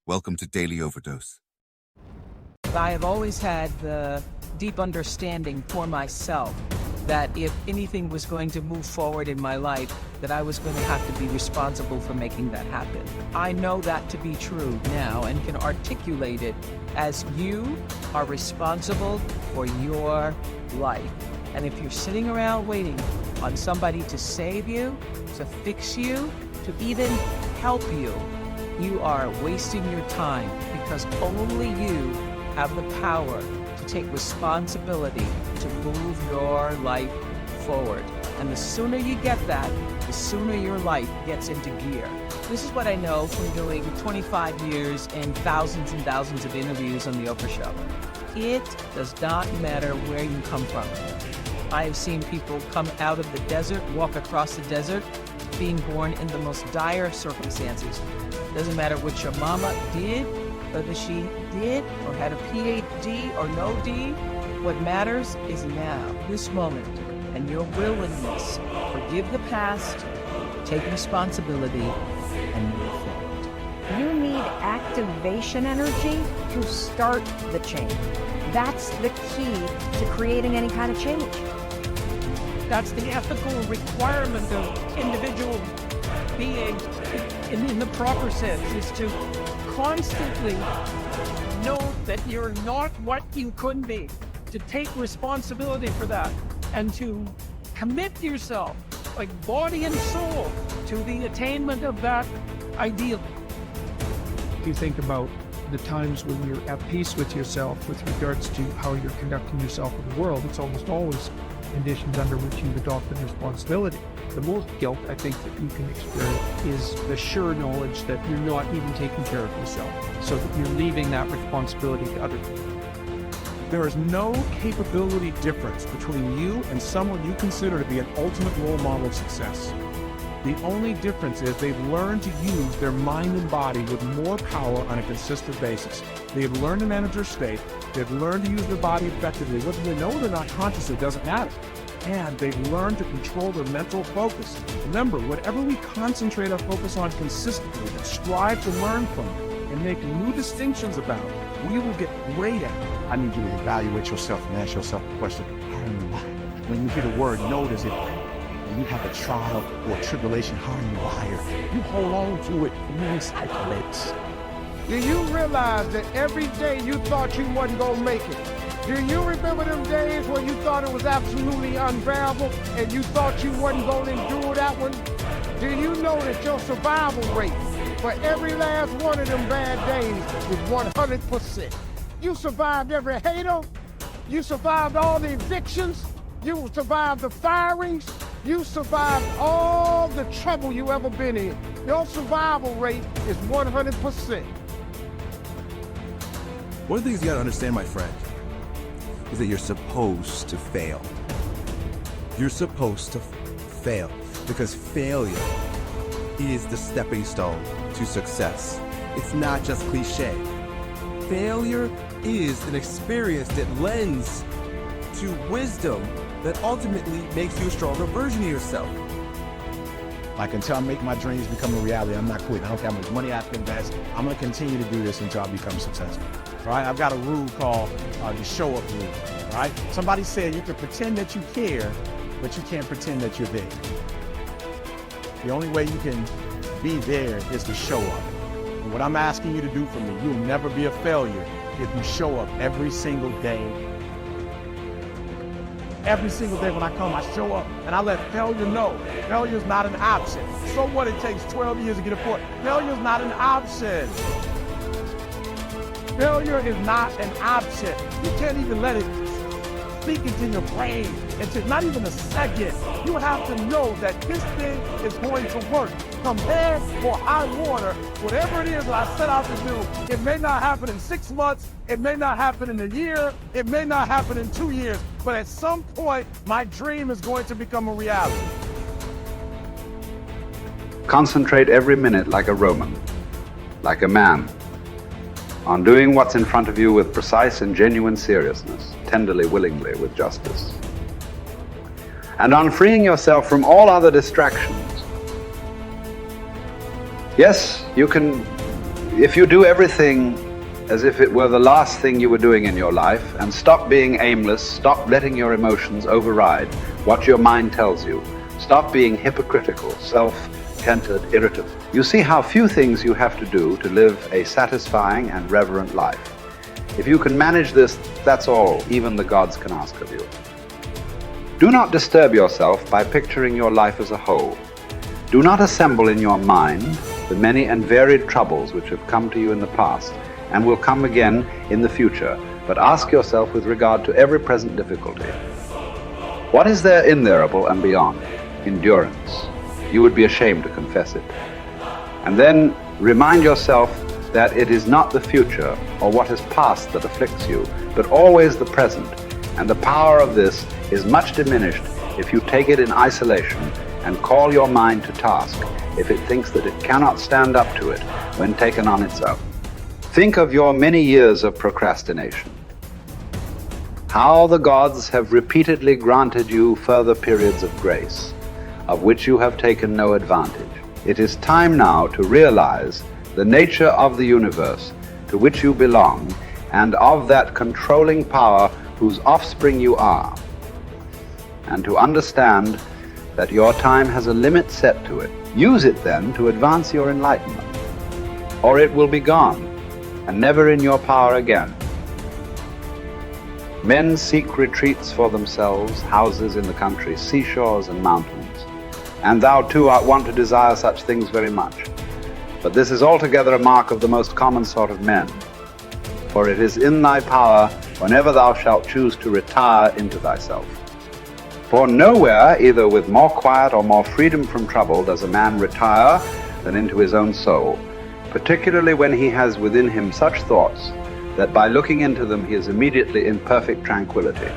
Welcome to Daily Overdose. I have always had the deep understanding for myself that if anything was going to move forward in my life, that I was going to have to be responsible for making that happen. I know that to be true now and can articulate it as you are responsible for your life. And if you're sitting around waiting on somebody to save you, to fix you, to even help you, you are wasting your time, because only you have the power to take responsibility to move your life forward. And the sooner you get that, the sooner your life gets into gear. This is what I know from doing 25 years and thousands of interviews on the Oprah show. It does not matter where you come from. I have seen people come out of the desert, walk across the desert, being born in the most dire circumstances. Doesn't matter what your mama did, whether she did or had a PhD or no D. What matters is now, this moment, and your willingness to forgive the past, take responsibility, and move forward. You need activation energy to start the change. That's the key to creating any kind of change. That's the ethical requirement of individual being in the proper sense, is to constantly know that you're not what you could be, to take responsibility for that, and to commit yourself, like body and soul, to the attainment of that ideal. If you think about the times when you're at peace with yourself with regards to how you're conducting yourself in the world, it's almost always conditions under which you've adopted responsibility. The most guilt I think that you can experience is the sure knowledge that you're not even taking care of yourself, so that you're leaving that responsibility to other people. There is no capability difference between you and someone you consider to be an ultimate role model of success. The only difference is they've learned to use their mind and body with more power on a consistent basis. They've learned to manage their state. They've learned to use their body effectively. Whether they know it or not consciously doesn't matter. And they've learned to control their mental focus. Remember, whatever we concentrate our focus on consistently and strive to learn from it and make new distinctions about it, we will get great at it. I need you to evaluate yourself and ask yourself the question, when you hear the word notice it, when you have a trial or tribulation, how are you wired? You hold on to it and you recycle it. Do you realize that every day you thought you wasn't going to make it? Do you remember them days when you thought it was absolutely unbearable and you thought you wasn't going to endure that one? Do you know that your survival rate for every last one of them bad days is 100%? You survived every hater. You survived all the evictions. You survived the firings. You survived all the trouble you ever been in. Your survival rate is 100%. One of the things you gotta understand, my friend, is that you're supposed to fail. You're supposed to fail, because failure is the stepping stone to success. It's not just cliche. Failure is an experience that lends to wisdom that ultimately makes you a stronger version of yourself. Like, until I make my dreams become a reality, I'm not quitting. I don't care how much money I have to invest. I'm going to continue to do this until I become successful. Right? I've got a rule called the show up rule. Right? Somebody said you can pretend that you care, but you can't pretend that you're there. The only way you can be there is to show up. And what I'm asking you to do for me, you'll never be a failure if you show up every single day. Every single day when I come, I show up and I let failure know. Failure is not an option. So what, it takes 12 years to get a point. Failure is not an option. Failure is not an option. You can't even let it speak into your brain into not even a second. You have to know that this thing is going to work. Come bad or high water, whatever it is that I set out to do, it may not happen in 6 months, it may not happen in a year, it may not happen in 2 years, but at some point, my dream is going to become a reality. Concentrate every minute like a Roman, like a man, on doing what's in front of you with precise and genuine seriousness, tenderly, willingly, with justice. And on freeing yourself from all other distractions. Yes, you can If you do everything as if it were the last thing you were doing in your life, and stop being aimless, stop letting your emotions override what your mind tells you, stop being hypocritical, self-centered, irritable, you see how few things you have to do to live a satisfying and reverent life. If you can manage this, that's all even the gods can ask of you. Do not disturb yourself by picturing your life as a whole. Do not assemble in your mind the many and varied troubles which have come to you in the past and will come again in the future, but ask yourself with regard to every present difficulty, what is there innerable and beyond? Endurance. You would be ashamed to confess it. And then remind yourself that it is not the future or what is past that afflicts you, but always the present, and the power of this is much diminished if you take it in isolation and call your mind to task if it thinks that it cannot stand up to it when taken on its own. Think of your many years of procrastination. How the gods have repeatedly granted you further periods of grace, of which you have taken no advantage. It is time now to realize the nature of the universe to which you belong and of that controlling power whose offspring you are, and to understand that your time has a limit set to it. Use it then to advance your enlightenment, or it will be gone and never in your power again. Men seek retreats for themselves, houses in the country, seashores and mountains, and thou too art wont to desire such things very much. But this is altogether a mark of the most common sort of men, for it is in thy power whenever thou shalt choose to retire into thyself. For nowhere, either with more quiet or more freedom from trouble, does a man retire than into his own soul, particularly when he has within him such thoughts that by looking into them he is immediately in perfect tranquility.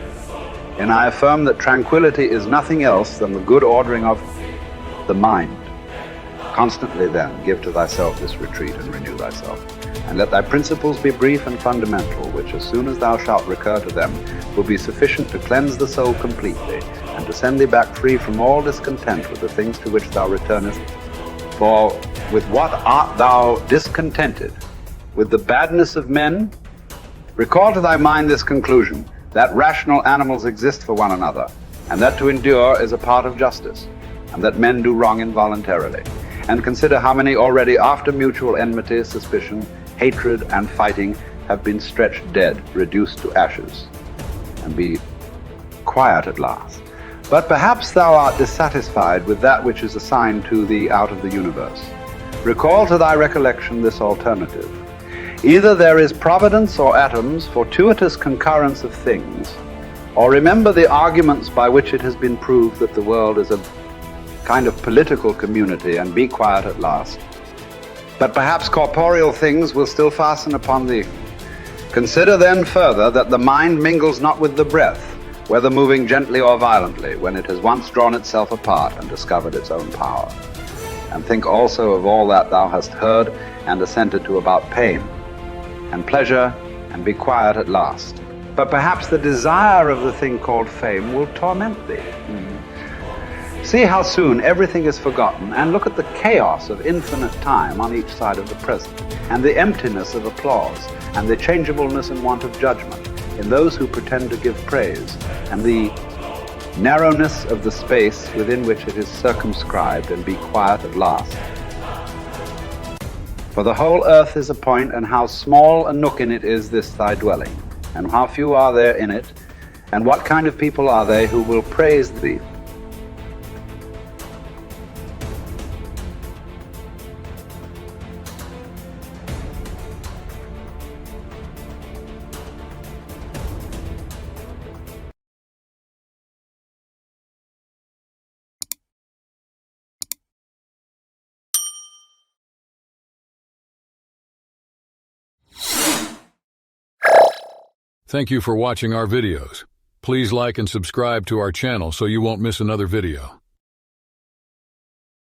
And I affirm that tranquility is nothing else than the good ordering of the mind. Constantly then give to thyself this retreat and renew thyself, and let thy principles be brief and fundamental, which as soon as thou shalt recur to them will be sufficient to cleanse the soul completely, and to send thee back free from all discontent with the things to which thou returnest. For with what art thou discontented? With the badness of men? Recall to thy mind this conclusion, that rational animals exist for one another, and that to endure is a part of justice, and that men do wrong involuntarily. And consider how many already, after mutual enmity, suspicion, hatred, and fighting, have been stretched dead, reduced to ashes, and be quiet at last. But perhaps thou art dissatisfied with that which is assigned to thee out of the universe. Recall to thy recollection this alternative. Either there is providence or atoms, fortuitous concurrence of things, or remember the arguments by which it has been proved that the world is a kind of political community, and be quiet at last. But perhaps corporeal things will still fasten upon thee. Consider then further that the mind mingles not with the breath, whether moving gently or violently, when it has once drawn itself apart and discovered its own power. And think also of all that thou hast heard and assented to about pain and pleasure, and be quiet at last. But perhaps the desire of the thing called fame will torment thee. See how soon everything is forgotten, and look at the chaos of infinite time on each side of the present, and the emptiness of applause, and the changeableness and want of judgment in those who pretend to give praise, and the narrowness of the space within which it is circumscribed, and be quiet at last. For the whole earth is a point, and how small a nook in it is this thy dwelling, and how few are there in it, and what kind of people are they who will praise thee? Thank you for watching our videos. Please like and subscribe to our channel so you won't miss another video.